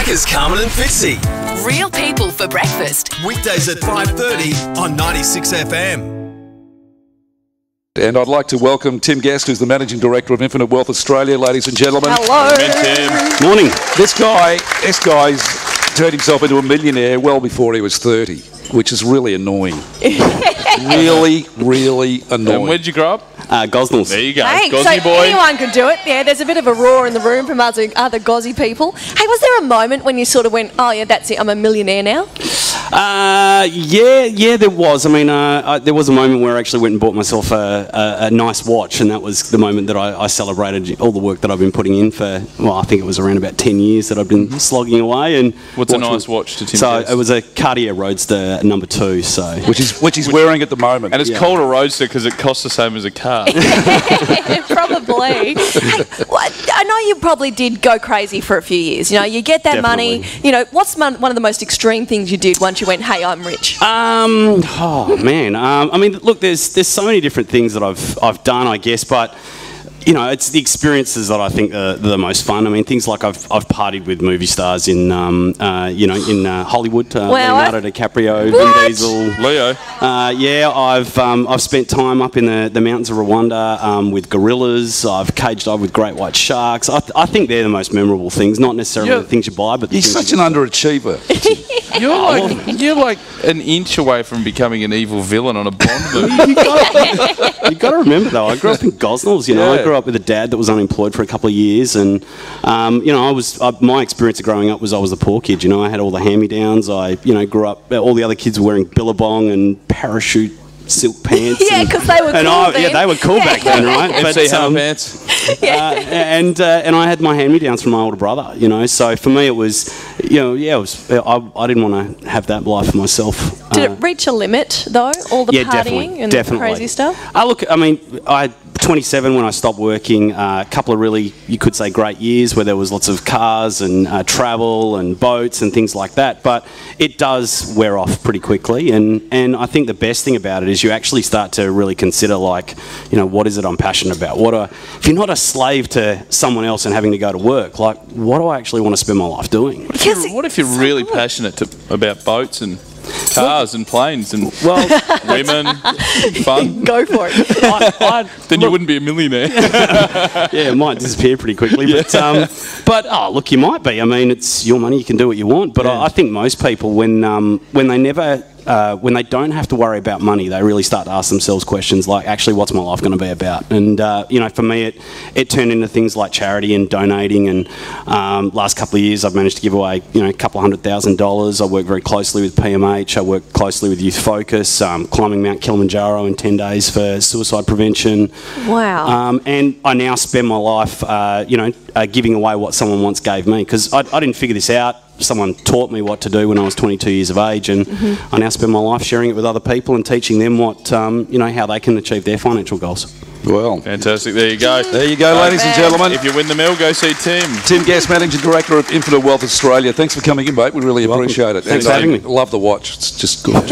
Blackers, Carmen and Fitzy. Real people for breakfast. Weekdays at 5:30 on 96FM. And I'd like to welcome Tim Guest, who's the Managing Director of Infinite Wealth Australia, ladies and gentlemen. Hello. Tim. Morning. This guy's turned himself into a millionaire well before he was 30, which is really annoying. really annoying. And where'd you grow up? Gosnells. There you go. Hey, Gozzy so boy. anyone could do it. Yeah, there's a bit of a roar in the room from other Gozzy people. Hey, was there a moment when you sort of went, oh yeah, that's it, I'm a millionaire now? Yeah, there was. I mean, there was a moment where I actually went and bought myself a nice watch, and that was the moment that I celebrated all the work that I've been putting in for, well, I think it was around about 10 years that I've been slogging away. And what's a nice watch to Tim? So it was a Cartier Roadster number 2, so which he's wearing at the moment. And it's called a Roadster because it costs the same as a car. Probably. Hey, well, I know you probably did go crazy for a few years. You know, you get that Definitely. money. You know, what's one of the most extreme things you did once you went, hey, I'm rich? Oh man. I mean, look, there's so many different things that I've done, I guess, but you know, it's the experiences that I think are the most fun. I mean, things like I've partied with movie stars in Hollywood, Leonardo DiCaprio, Vin Diesel, Leo. Yeah, I've spent time up in the mountains of Rwanda with gorillas. I've cage dived with great white sharks. I think they're the most memorable things, not necessarily the things you buy, but You're such an underachiever. You're like an inch away from becoming an evil villain on a Bond movie. You got to remember though, I grew up in Gosnells. You know, I grew up with a dad that was unemployed for a couple of years, and you know, my experience of growing up was I was the poor kid. You know, I had all the hand-me-downs. I grew up. All the other kids were wearing billabong and parachute silk pants. Yeah, because they were cool then. Yeah, they were cool back then, right? MC Hammer pants. And I had my hand-me-downs from my older brother. You know, so for me it was, I didn't want to have that life for myself. Did it reach a limit though? All the partying and the crazy stuff. Look, I mean, I 27 when I stopped working. A couple of really, you could say, great years where there was lots of cars and travel and boats and things like that. But it does wear off pretty quickly, and I think the best thing about it is you actually start to really consider, like, you know, what is it I'm passionate about? If you're not a slave to someone else and having to go to work, like, what do I actually want to spend my life doing? What if you're really passionate about boats and cars and planes and women, fun? Go for it. Then you wouldn't be a millionaire. Yeah, it might disappear pretty quickly. But look, you might be. I mean, it's your money; you can do what you want. But I think most people, when they don't have to worry about money, they really start to ask themselves questions like, actually, what's my life going to be about? And for me, it turned into things like charity and donating. And last couple of years, I've managed to give away, a couple $100,000. I work very closely with PMH. I work closely with Youth Focus, climbing Mount Kilimanjaro in 10 days for suicide prevention. Wow. And I now spend my life, giving away what someone once gave me, because I didn't figure this out. Someone taught me what to do when I was 22 years of age, and I now spend my life sharing it with other people and teaching them what, how they can achieve their financial goals. Well, fantastic. There you go. There you go, ladies and gentlemen. If you win the mill, go see Tim. Tim Guest, Managing Director of Infinite Wealth Australia. Thanks for coming in, mate. We really appreciate it. Thanks for having me. Love the watch. It's just good.